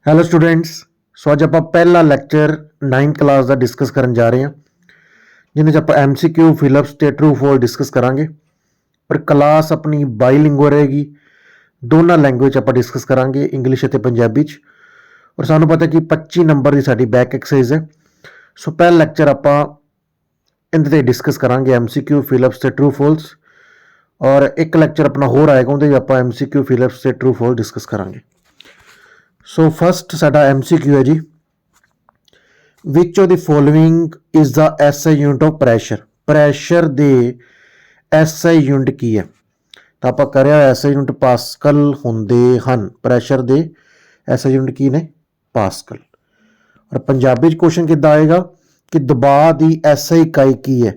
Hello students. ਸੋ ਅੱਜ ਆਪਾਂ ਪਹਿਲਾ ਲੈਕਚਰ 9th ਕਲਾਸ ਦਾ ਡਿਸਕਸ ਕਰਨ ਜਾ ਰਹੇ ਹਾਂ, ਜਿਹਦੇ 'ਚ ਆਪਾਂ MCQ ਫਿਲਿਪਸ ਤੇ ਟਰੂ ਫੋਲ ਡਿਸਕਸ ਕਰਾਂਗੇ। ਪਰ ਕਲਾਸ ਆਪਣੀ ਬਾਈਲਿੰਗੁਅਲ ਰਹੇਗੀ, ਦੋਨਾਂ ਲੈਂਗੁਏਜ ਆਪਾਂ ਡਿਸਕਸ ਕਰਾਂਗੇ, ਇੰਗਲਿਸ਼ ਅਤੇ ਪੰਜਾਬੀ 'ਚ। ਔਰ ਸਾਨੂੰ ਪਤਾ ਕਿ 25 ਨੰਬਰ ਦੀ ਸਾਡੀ ਬੈਕ ਐਕਸਰਸਾਈਜ਼ ਹੈ। ਸੋ ਪਹਿਲਾ ਲੈਕਚਰ ਆਪਾਂ ਇਹਦੇ 'ਤੇ ਡਿਸਕਸ ਕਰਾਂਗੇ, MCQ ਫਿਲਿਪਸ ਤੇ ਟਰੂ ਫੋਲਸ। ਔਰ ਇੱਕ ਲੈਕਚਰ ਆਪਣਾ ਹੋਰ ਆਏਗਾ, ਉਹਦੇ 'ਚ ਆਪਾਂ MCQ ਫਿਲਿਪਸ ਤੇ ਟਰੂ ਫੋਲ ਡਿਸਕਸ ਕਰਾਂਗੇ। ਸੋ ਫਸਟ ਸਾਡਾ MCQ ਹੈ ਜੀ, which of the following is the SI unit of pressure. Pressure ਦੇ SI ਯੂਨਿਟ ਕੀ ਹੈ? ਤਾਂ ਆਪਾਂ ਕਰਿਆ SI ਯੂਨਿਟ ਪਾਸਕਲ ਹੁੰਦੇ ਹਨ। ਪ੍ਰੈਸ਼ਰ ਦੇ SI ਯੂਨਿਟ ਕੀ ਨੇ? ਪਾਸਕਲ। ਔਰ ਪੰਜਾਬੀ 'ਚ ਕੁਐਸਚਨ ਕਿੱਦਾਂ ਆਏਗਾ ਕਿ ਦਬਾਅ ਦੀ SI ਇਕਾਈ ਕੀ ਹੈ?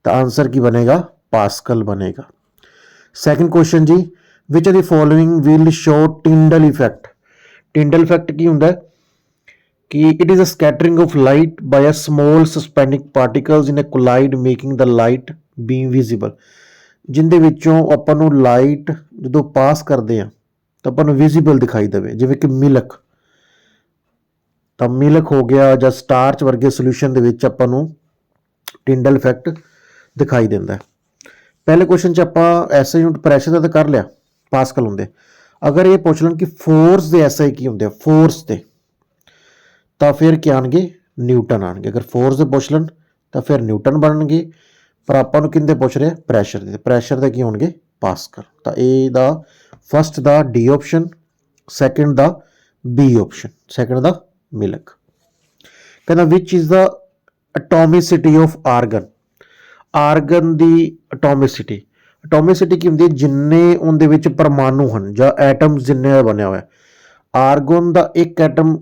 ਤਾਂ ਆਨਸਰ ਕੀ ਬਣੇਗਾ? ਪਾਸਕਲ ਬਣੇਗਾ। ਸੈਕੰਡ ਕੁਐਸਚਨ ਜੀ, which of the following will show Tyndall effect. Tyndall effect ਕੀ ਹੁੰਦਾ ਹੈ? ਕਿ it is a scattering of light by a small suspending particles in a colloid making the light beam visible. ਜਿੰਦੇ ਵਿੱਚੋਂ ਆਪਾਂ ਨੂੰ light ਜਦੋਂ ਪਾਸ ਕਰਦੇ ਆ ਤਾਂ ਆਪਾਂ ਨੂੰ ਵਿਜ਼ੀਬਲ ਦਿਖਾਈ ਦੇਵੇ, ਜਿਵੇਂ ਕਿ ਮਿਲਕ। ਤਾਂ ਮਿਲਕ ਹੋ ਗਿਆ ਜਾਂ ਸਟਾਰਚ ਵਰਗੇ ਸੋਲੂਸ਼ਨ ਦੇ ਵਿੱਚ ਆਪਾਂ ਨੂੰ ਟਿੰਡਲ ਇਫੈਕਟ ਦਿਖਾਈ ਦਿੰਦਾ ਹੈ। ਪਹਿਲੇ ਕੁਐਸਚਨ 'ਚ ਆਪਾਂ SI ਯੂਨਿਟ ਪ੍ਰੈਸ਼ਰ ਦਾ ਤਾਂ ਕਰ ਲਿਆ, ਪਾਸਕਲ ਹੁੰਦੇ। ਅਗਰ ਇਹ ਪੁੱਛ ਲੈਣ ਕਿ ਫੋਰਸ ਦੇ SI ਕੀ ਹੁੰਦੇ ਆ, ਫੋਰਸ ਦੇ, ਤਾਂ ਫਿਰ ਕੀ ਆਣਗੇ? ਨਿਊਟਨ ਆਣਗੇ। ਅਗਰ ਫੋਰਸ ਦੇ ਪੁੱਛ ਲੈਣ ਤਾਂ ਫਿਰ ਨਿਊਟਨ ਬਣਨਗੇ। ਪਰ ਆਪਾਂ ਨੂੰ ਕਿੰਦੇ ਪੁੱਛ ਰਹੇ? ਪ੍ਰੈਸ਼ਰ ਦੇ। ਪ੍ਰੈਸ਼ਰ ਦੇ ਕੀ ਹੋਣਗੇ? ਪਾਸਕਲ। ਤਾਂ ਇਹ ਦਾ ਫਸਟ ਦਾ D ਆਪਸ਼ਨ, ਸੈਕਿੰਡ ਦਾ B ਆਪਸ਼ਨ, ਸੈਕਿੰਡ ਦਾ ਮਿਲਕ। ਕਹਿੰਦਾ which is the atomicity of argon. Argon ਦੀ ਅਟੋਮਿਸਿਟੀ, ਅਟੋਮਿਸਿਟੀ ਕੀ ਹੁੰਦੀ ਹੈ? ਜਿੰਨੇ ਉਹਦੇ ਵਿੱਚ ਪਰਮਾਣੂ ਹਨ ਜਾਂ ਐਟਮਸ ਜਿੰਨੇ ਦਾ ਬਣਿਆ ਹੋਇਆ। ਆਰਗਨ ਦਾ ਇੱਕ ਐਟਮ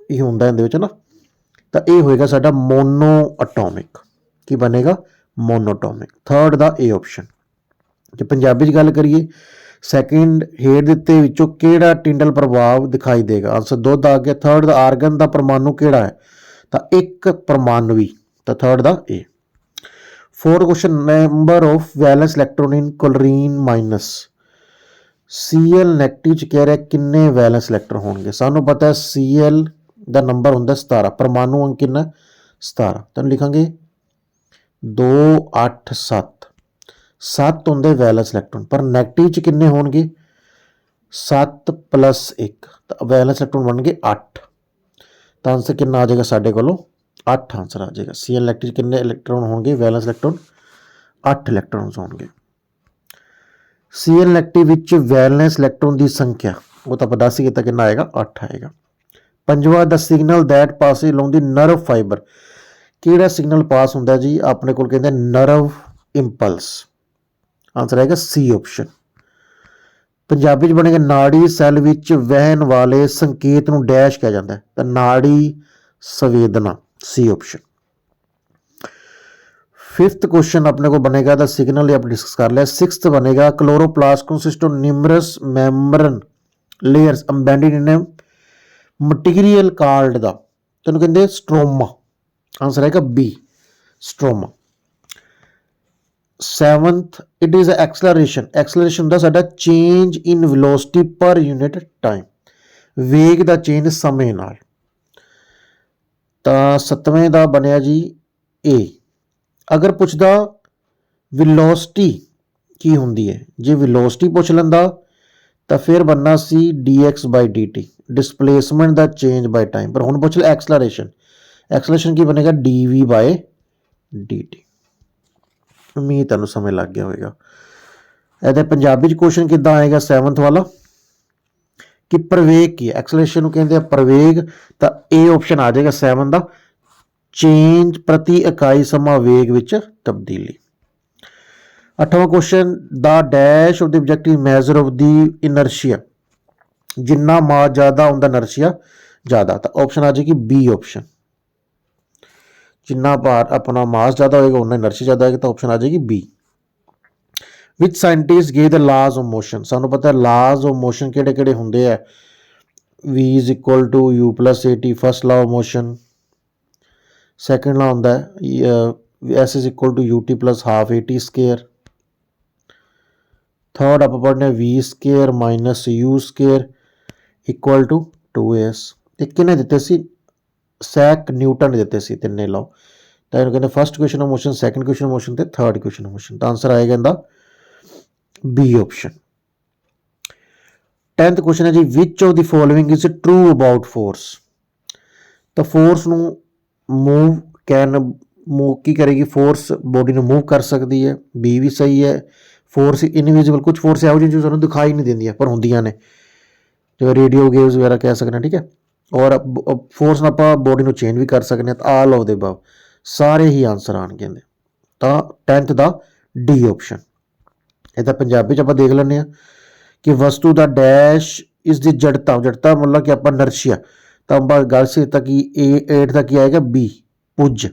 ਹੀ ਹੁੰਦਾ ਇਹਦੇ ਵਿੱਚ ਨਾ, ਤਾਂ ਇਹ ਹੋਏਗਾ ਸਾਡਾ ਮੋਨੋ ਅਟੋਮਿਕ। ਕੀ ਬਣੇਗਾ? ਮੋਨੋਟੋਮਿਕ। ਥਰਡ ਦਾ A ਆਪਸ਼ਨ। ਜੇ ਪੰਜਾਬੀ 'ਚ ਗੱਲ ਕਰੀਏ, ਸੈਕਿੰਡ ਹੇਠ ਦਿੱਤੇ ਵਿੱਚੋਂ ਕਿਹੜਾ ਟਿੰਡਲ ਪ੍ਰਭਾਵ ਦਿਖਾਈ ਦੇਗਾ? ਆਨਸਰ ਦੁੱਧ ਆ ਗਿਆ। ਥਰਡ ਦਾ ਆਰਗਨ ਦਾ ਪਰਮਾਣੂ ਕਿਹੜਾ ਹੈ? ਤਾਂ ਇੱਕ ਪਰਮਾਣਵੀ। ਤਾਂ ਥਰਡ ਦਾ A। Fourth question, number of wellness electron in chlorine minus. Cl negative 'ਚ ਕਹਿ ਰਿਹਾ ਕਿੰਨੇ ਵੈਲੈਂਸ ਇਲੈਕਟ੍ਰੋਨ ਹੋਣਗੇ? ਸਾਨੂੰ ਪਤਾ ਹੈ Cl ਦਾ ਨੰਬਰ ਹੁੰਦਾ 17, ਪਰਮਾਣੂ ਅੰਕ ਕਿੰਨਾ? 17। ਤਾਂ ਲਿਖਾਂਗੇ 2 8 7। 7 ਹੁੰਦੇ ਵੈਲੈਂਸ ਇਲੈਕਟ੍ਰੋਨ, ਪਰ ਨੈਗੇਟਿਵ 'ਚ ਕਿੰਨੇ ਹੋਣਗੇ? 7 + 1, ਤਾਂ ਵੈਲੈਂਸ ਇਲੈਕਟ੍ਰੋਨ ਬਣਨਗੇ 8। ਤਾਂ ਆਨਸਰ ਕਿੰਨਾ ਆ ਜਾਏਗਾ ਸਾਡੇ ਕੋਲੋਂ? 8 ਆਨਸਰ ਆ ਜਾਏਗਾ। Cl ਨੈਗੇਟਿਵ ਕਿੰਨੇ ਇਲੈਕਟ੍ਰੋਨ ਹੋਣਗੇ? ਵੈਲੈਂਸ ਇਲੈਕਟ੍ਰੋਨ 8 ਇਲੈਕਟ੍ਰੋਨਸ ਹੋਣਗੇ। Cl ਨੈਗੇਟਿਵ ਵਿੱਚ ਵੈਲੈਂਸ ਇਲੈਕਟ੍ਰੋਨ ਦੀ ਸੰਖਿਆ, ਉਹ ਤਾਂ ਆਪਾਂ ਦੱਸ ਹੀ ਕੀਤਾ ਕਿੰਨਾ ਆਏਗਾ? 8 ਆਏਗਾ। ਪੰਜਵਾਂ, ਦਾ signal that pass along the nerve fibre. ਕਿਹੜਾ ਸਿਗਨਲ ਪਾਸ ਹੁੰਦਾ ਜੀ ਆਪਣੇ ਕੋਲ? ਕਹਿੰਦੇ ਨਰਵ ਇੰਪਲਸ। ਆਨਸਰ ਆਏਗਾ C ਆਪਸ਼ਨ। ਪੰਜਾਬੀ 'ਚ ਬਣੇਗਾ ਨਾੜੀ ਸੈੱਲ ਵਿੱਚ ਵਹਿਣ ਵਾਲੇ ਸੰਕੇਤ ਨੂੰ ਡੈਸ਼ ਕਿਹਾ ਜਾਂਦਾ ਹੈ। ਤਾਂ ਨਾੜੀ ਸੰਵੇਦਨਾ, C ਆਪਸ਼ਨ। ਫਿਫਥ ਕੁਐਸਚਨ ਆਪਣੇ ਕੋਲ ਬਣੇਗਾ ਦਾ ਸਿਗਨਲ, ਆਪਾਂ ਡਿਸਕਸ ਕਰ ਲਿਆ। ਸਿਕਸਥ ਬਣੇਗਾ chloroplast consist of numerous membrane layers embedded in material called the, ਤੈਨੂੰ ਕਹਿੰਦੇ ਸਟ੍ਰੋਮਾ। ਆਨਸਰ ਆਏਗਾ B, stroma. Seventh, it is acceleration. Acceleration ਹੁੰਦਾ ਸਾਡਾ change in velocity per unit time, ਵੇਗ ਦਾ ਚੇਂਜ ਸਮੇਂ ਨਾਲ। ਤਾਂ ਸੱਤਵੇਂ ਦਾ ਬਣਿਆ ਜੀ A। ਅਗਰ ਪੁੱਛਦਾ ਵੈਲੋਸਿਟੀ ਕੀ ਹੁੰਦੀ ਹੈ, ਜੇ ਵੈਲੋਸਿਟੀ ਪੁੱਛ ਲੈਂਦਾ ਤਾਂ ਫਿਰ ਬਣਨਾ ਸੀ dx/dt, ਡਿਸਪਲੇਸਮੈਂਟ ਦਾ ਚੇਂਜ ਬਾਈ ਟਾਈਮ। ਪਰ ਹੁਣ ਪੁੱਛ ਲਿਆ ਐਕਸਲਰੇਸ਼ਨ, ਐਕਸਲਰੇਸ਼ਨ ਕੀ ਬਣੇਗਾ? dv/dt। ਉਮੀਦ ਤੁਹਾਨੂੰ ਸਮਝ ਲੱਗ ਗਿਆ ਹੋਵੇਗਾ। ਇਹਦੇ ਪੰਜਾਬੀ 'ਚ ਕੁਐਸਚਨ ਕਿੱਦਾਂ ਆਏਗਾ? ਸੈਵਨਥ ਵਾਲਾ ਕਿ ਪ੍ਰਵੇਗ ਕੀ ਹੈ? ਐਕਸਲਰੇਸ਼ਨ ਨੂੰ ਕਹਿੰਦੇ ਆ ਪ੍ਰਵੇਗ। ਤਾਂ A ਆਪਸ਼ਨ ਆ ਜਾਏਗਾ 7 ਦਾ, ਚੇਂਜ ਪ੍ਰਤੀ ਇਕਾਈ ਸਮਾਂ ਵੇਗ ਵਿੱਚ ਤਬਦੀਲੀ। ਅੱਠਵਾਂ question, the dash of the objective measure of the inertia. ਜਿੰਨਾ ਮਾਸ ਜ਼ਿਆਦਾ ਹੁੰਦਾ ਇਨਰਸ਼ੀਆ ਜ਼ਿਆਦਾ। ਤਾਂ ਆਪਸ਼ਨ ਆ ਜਾਏਗੀ B ਆਪਸ਼ਨ। ਜਿੰਨਾ ਭਾਰ ਆਪਣਾ ਮਾਸ ਜ਼ਿਆਦਾ ਹੋਏਗਾ ਉਹਨਾਂ ਇਨਰਸ਼ੀਆ ਜ਼ਿਆਦਾ ਹੋਏਗਾ। ਤਾਂ ਆਪਸ਼ਨ ਆ ਜਾਏਗੀ B। Which scientist gave the ਲਾਜ਼ of motion. ਸਾਨੂੰ ਪਤਾ ਲਾਜ਼ ਆਫ ਮੋਸ਼ਨ ਕਿਹੜੇ ਕਿਹੜੇ ਹੁੰਦੇ ਆ? V is equal to U plus AT, first law of motion. Second ਲਾ ਹੁੰਦਾ S is equal to UT plus half AT square। Third ਆਪਾਂ ਪੜ੍ਹਨੇ V square minus U square equal to 2S। ਤੇ ਕਿਹਨੇ ਦਿੱਤੇ ਸੀ? ਸੈਕ ਨਿਊਟਨ ਨੇ ਦਿੱਤੇ ਸੀ ਤਿੰਨੇ ਲਾਅ। ਤਾਂ ਇਹਨੂੰ ਕਹਿੰਦੇ first equation of motion, second equation of motion ਤੇ ਥਰਡ ਇਕੁਏਸ਼ਨ ਆਫ ਮੋਸ਼ਨ। ਤਾਂ ਆਂਸਰ ਆਏਗਾ ਇਹਦਾ ਬੀ ਆਪਸ਼ਨ। 10th ਕੁਐਸਚਨ ਹੈ ਜੀ, which of the following is true about force. ਤਾਂ ਫੋਰਸ ਨੂੰ मूव की करेगी, फोर्स बॉडी में मूव कर सकती है, बी भी सही है। फोर्स इनविजिबल, कुछ फोर्स ਇਹੋ ਜਿਹੀ जो दिखाई नहीं ਦਿੰਦੀਆਂ पर ਹੁੰਦੀਆਂ ਨੇ, ਜਿਵੇਂ ਰੇਡੀਓ ਵੇਵਸ ਵਗੈਰਾ ਕਹਿ ਸਕਦੇ ਹਾਂ, ਠੀਕ ਹੈ। ਔਰ ਫੋਰਸ ਨੂੰ ਆਪਾਂ ਬੋਡੀ ਨੂੰ ਚੇਂਜ ਵੀ ਕਰ ਸਕਦੇ ਹਾਂ। ਤਾਂ ਆਲ ਆਫ ਦੇ ਅਬਵ ਸਾਰੇ ਹੀ ਆਨਸਰ ਆਣਗੇ ਇਹਦੇ। ਤਾਂ 10th ਦਾ ਡੀ ਆਪਸ਼ਨ। ਇਹਦਾ ਪੰਜਾਬੀ ਚ ਆਪਾਂ ਦੇਖ ਲੈਂਦੇ ਹਾਂ ਕਿ ਵਸਤੂ ਦਾ ਡੈਸ਼ ਇਸ ਦੀ ਜੜਤਾ, ਜੜਤਾ ਮਤਲਬ ਕਿ ਆਪਾਂ ਨਰਸ਼ੀਆ। ਤਾਂ ਆਪਾਂ ਗੱਲ ਸੀ ਤਾਂ ਕਿ 8 ਦਾ ਕੀ ਆਏਗਾ? ਬੀ ਪੁੱਜ।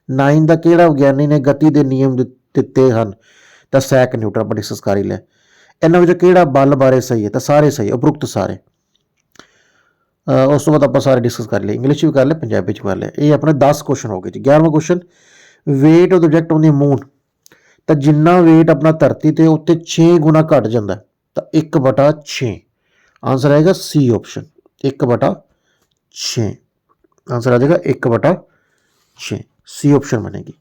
9 ਦਾ ਕਿਹੜਾ ਵਿਗਿਆਨੀ ਨੇ ਗਤੀ ਦੇ ਨਿਯਮ ਦਿੱਤੇ ਹਨ? ਤਾਂ ਸੈਕ ਨਿਊਟਨ ਆਪਾਂ ਡਿਸਕਸ ਕਰ ਹੀ ਲਿਆ। ਇਹਨਾਂ ਵਿੱਚੋਂ ਕਿਹੜਾ ਬਲ ਬਾਰੇ ਸਹੀ ਹੈ? ਤਾਂ ਸਾਰੇ ਸਹੀ, ਉਪਰੁਕਤ ਸਾਰੇ। ਉਸ ਤੋਂ ਬਾਅਦ ਆਪਾਂ ਸਾਰੇ ਡਿਸਕਸ ਕਰ ਲਏ, ਇੰਗਲਿਸ਼ ਵੀ ਕਰ ਲਿਆ, ਪੰਜਾਬੀ ਚ ਕਰ ਲਿਆ। ਇਹ ਆਪਣੇ 10 ਕੁਐਸਚਨ ਹੋ ਗਏ ਜੀ। 11ਵਾਂ question, weight of the object on the moon. ਤਾਂ ਜਿੰਨਾ ਵੇਟ ਆਪਣਾ ਧਰਤੀ ਤੇ ਉੱਤੇ 6 ਗੁਣਾ ਘਟ ਜਾਂਦਾ ਤਾਂ 1/6। ਆਂਸਰ ਆਏਗਾ ਸੀ ਆਪਸ਼ਨ, 1/6। ਆਂਸਰ ਆ ਜਾਏਗਾ 1/6, सी ऑप्शन बनेगी।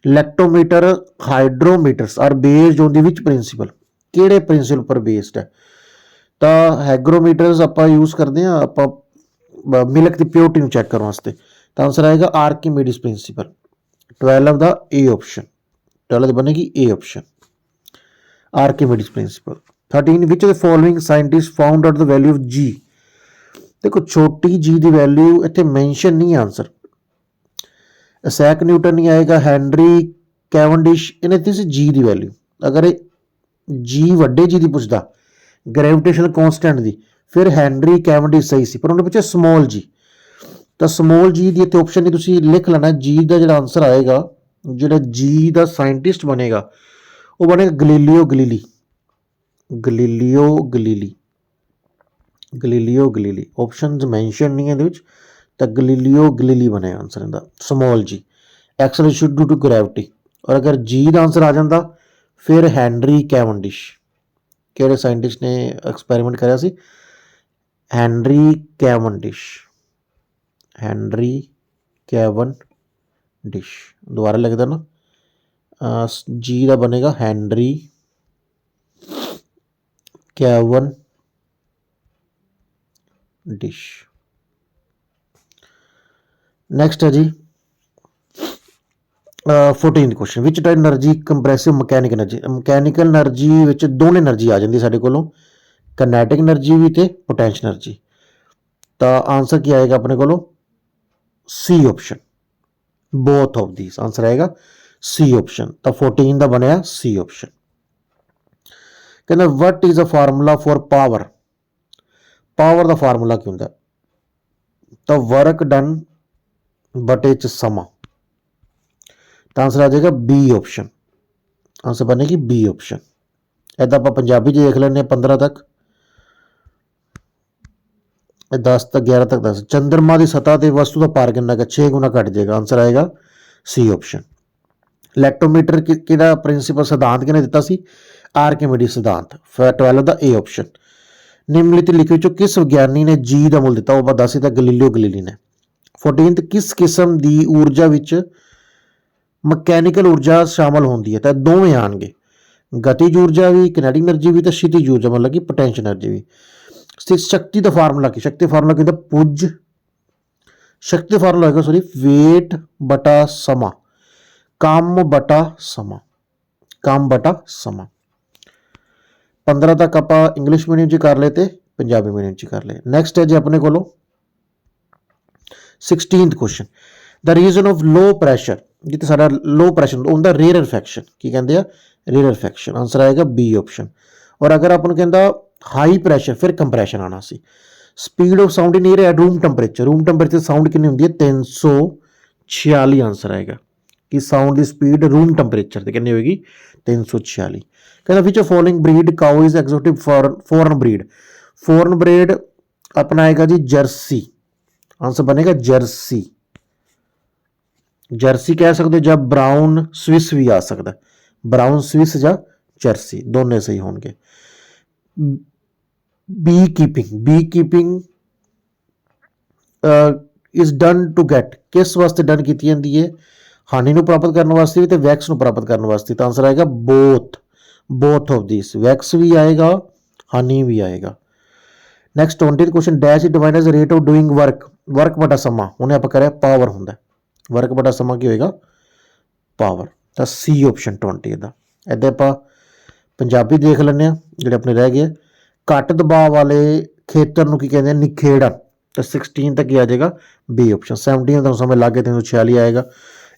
Lactometer hydrometers are based on the which principle? किहड़े प्रिंसिपल पर बेस्ड है? तो हैग्रोमीटर्स आप यूज करते हैं आप मिल्क की प्योरिटी में चैक करने वास्ते। तो आंसर आएगा आर्किमिडीज प्रिंसिपल। 12 का ए ऑप्शन, 12 बनेगी A option, Archimedes principle. 13 which the following scientist found out the value of G. देखो छोटी जी की वैल्यू इतने मैंशन नहीं, आंसर सैक न्यूटन नहीं आएगा, हैनरी कैवनडिश इन्हें दी सी जी की वैल्यू। अगर जी वड्डे जी की पूछता ग्रेविटेशनल कॉन्स्टेंट की, फिर हैनरी कैवनडिश सही सी, पर उन्होंने पूछा स्मॉल जी। तो स्मॉल जी की इतने ऑप्शन नहीं, तुसीं लिख लेना जी का जो आंसर आएगा, जो जी का साइंटिस्ट बनेगा वो बनेगा Galileo Galilei. Galileo Galilei, Galileo Galilei. Option mention नहीं है, तो गलीलियो गलीली बने आंसर इनका, small G. Acceleration due to gravity. और अगर जी का आंसर आ जाता फिर हैनरी कैवनडिश। किहड़े साइंटिस्ट ने एक्सपेरिमेंट कराया सी? Henry कैवनडिश, Henry कैवनडिश। दोबारा लिख देना, जी का बनेगा हैनरी कैवनडिश। नैक्सट है जी 14th question, which type energy compressive mechanical energy. Mechanical energy which दोनों एनर्जी आ जाती साडे कोलों, कनैटिक एनर्जी भी ते पोटेंशियल एनर्जी। तो आंसर की आएगा अपने कोलों? C option, both of these. Answer आएगा सी ऑप्शन। तो 14 का बनया सी ऑप्शन। कहना what is a formula for power. Power का फार्मूला की होंगे? तो वर्क डन बटे च समा। तो आंसर आ जाएगा बी ऑप्शन। आंसर बनेगी बी ऑप्शन। इदा आप पंजाबी देख लें 15 तक, 10 तक 11 तक 10। चंद्रमा की सतह से वस्तु का भार कितना है? 6 गुना घट जाएगा। आंसर आएगा सी ऑप्शन। लैक्टोमीटर कि प्रिंसिपल सिद्धांत किने दिता सी? आर्किमिडीज सिद्धांत। 12 का ए ऑप्शन। निम्नलिखित लिखे चो किस विज्ञानी ने जी का मुल दिता? वो दस दिता गलीलियो गलीली ने। 14th किस किस्म की ऊर्जा विच मकैनिकल ऊर्जा शामिल होती है? तो दोवें आएंगे, गतिज ऊर्जा भी, किनेटिक एनर्जी भी, तो क्षितिज ऊर्जा मतलब कि पोटेंशियल एनर्जी भी। शक्ति का फार्मूला की? शक्ति फार्मूला कहता पुज। शक्ति फार्मूला होगा सॉरी वेट बटा समा, काम बटा समा, काम बटा समा। 15 तक आप इंग्लिश मीडियम च कर ले ते पंजाबी मीडियम च कर ले। नैक्सट है जी अपने को 16th question, the region of low pressure. जिते सारा लो प्रैशर उनका रेयर इन्फेक्शन की कहते हैं? Rarefaction. आंसर आएगा बी ऑप्शन। और अगर अपन कहता हाई प्रैशर फिर कंप्रैशन आना सी। Speed of sound in air at room temperature. Room temperature sound कितनी होंगी है? 346। आंसर आएगा कि साउंड की स्पीड रूम टैंपरेचर से कितनी होगी? 346। कहता which following breed cow is exotic foreign breed. Foreign breed अपना आएगा जी जर्सी। आंसर बनेगा जर्सी। जर्सी कह सकते जब ब्राउन स्विस भी आ सकता है, ब्राउन स्विस या जर्सी दोनों सही होंगे। Beekeeping, beekeeping is done to get किस वास्ते डन की जाती है, हानि को प्राप्त करने वास्ते भी तो वैक्स को प्राप्त करने वास्ते। तो आंसर आएगा both, both of this, wax भी आएगा हानि भी आएगा। Next 20th question, dash is defined as rate of doing work, work बटा समा उन्हें आप करें पावर होंगे, वर्क बटा समा की होएगा पावर। तो सी ऑप्शन 20 का। इदा आप पंजाबी देख लें जो अपने रह गए, घट दबाव वाले खेतर की कहते हैं निखेड़न। तो 16 तक ही आ जाएगा बी ऑप्शन। 17 तो समय लागे 346 आएगा।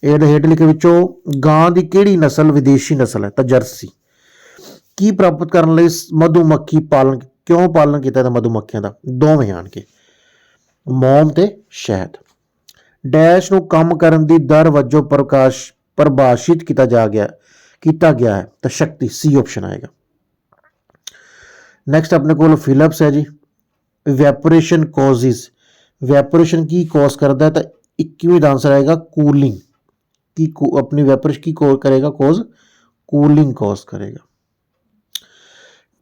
ये हेठ लिखे विचों गां की किहड़ी नस्ल विदेशी नस्ल है, तो जर्सी। की प्राप्त करने लई मधुमक्खी पालन क्यों पालन किया मधुमक्खियों का, दोवें आन के मोम ते शहद। डैश को कम करने की दर वजों परिभाषित किया गया है, तो शक्ति, सी ऑप्शन आएगा। नैक्सट अपने को फिलिप्स है जी, वैपोरेशन कॉजेज, वैपोरेशन की कॉज करता है, तो 21वें का आंसर आएगा कूलिंग की, अपनी वैपोरेशन की करेगा कॉज, कूलिंग कॉज करेगा।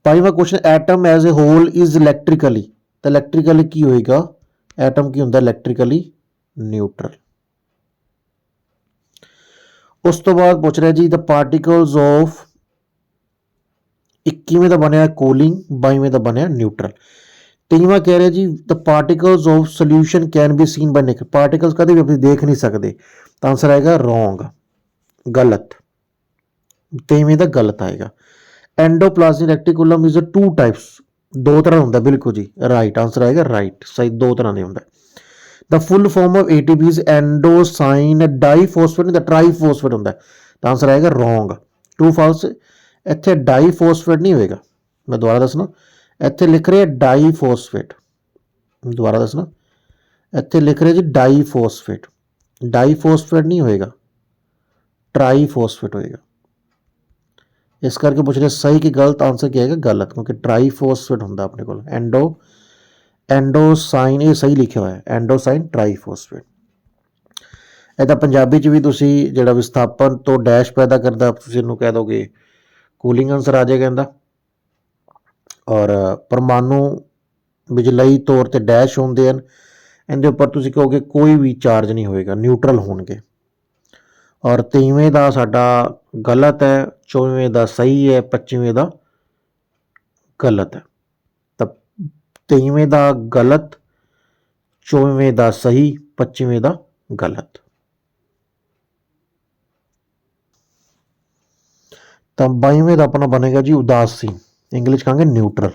5वां question, atom as a whole is electrically, तो इलैक्ट्रिकली की होएगा, एटम की होंगे इलैक्ट्रिकली न्यूट्रल। उस तो बाद पूछ रहा जी द पार्टिकल्स ऑफ, 21वें का बनया कूलिंग, 22वें का बनया न्यूट्रल। 23वां कह रहे जी the particles of solution can be seen by naked, particles कभी भी आप देख नहीं सकते, तो आंसर आएगा रॉन्ग, गलत। 23वें का गलत आएगा। एंडोप्लाज्मिक रेटिकुलम इज 2 टाइप्स, 2 तरह होंगे, बिल्कुल जी राइट, आंसर आएगा राइट, सही, 2 तरह के होंगे। The full form of ATP is adenosine diphosphate, नहीं ट्राईफॉस्फेट होंगे, तो आंसर आएगा रॉन्ग, ट्रू फॉल्स। इत्थे डाईफॉस्फेट नहीं होएगा, मैं दोबारा दसना, इत्थे लिख रहे डाईफॉस्फेट, दोबारा दसना, इत्थे लिख रहे जी डाईफॉस्फेट, डाईफॉस्फेट नहीं होएगा, ट्राईफॉस्फेट होएगा। इस करके पूछ रहे सही कि गलत, आंसर क्या है गलत, क्योंकि ट्राईफॉस्फेट होंगे अपने को एंडोसाइन, ये सही लिखा हुआ है एंडोसाइन ट्राईफॉस्फेट। इदा पंजाबी च भी तुसी जिहड़ा विस्थापन तो डैश पैदा करता, तुसी इहनूं कह दोगे कूलिंग, आंसर आ जाएगा इहदा। और परमाणु बिजलई तौर पर डैश होंगे हैं, इहदे उपर तुसी कहोगे कोई भी चार्ज नहीं होएगा, न्यूट्रल होणगे। और 23वें का साडा गलत है, 24वें का सही है, 25वें का गलत है। तो 23वें का गलत, 24वें का सही, 25वें का गलत। तो 22वें का अपना बनेगा जी उदासीन, इंग्लिश कहेंगे न्यूट्रल।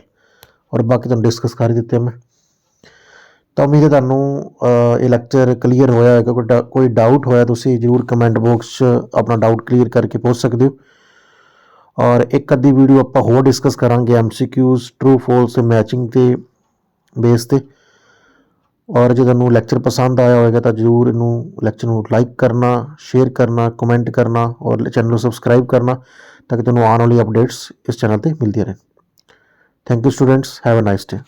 और बाकी तुम डिस्कस कर ही दिते मैं। तो उम्मीद है तुहानूं ये लैक्चर क्लीयर होया होगा, कोई डाउट होया तुसी जरूर कमेंट बॉक्स अपना डाउट क्लीयर करके पूछ सकते हो। और एक अद्धी वीडियो आप होर डिस्कस करांगे MCQs ट्रू फॉल्स मैचिंग के बेस ते। और जो तुहानूं लैक्चर पसंद आया होगा तो जरूर इनू लैक्चर नूं लाइक करना, शेयर करना, कमेंट करना और चैनल सबसक्राइब करना, ताकि तुहानूं आने वाली अपडेट्स इस चैनल पर मिलती रहें। Thank you students, have a nice day.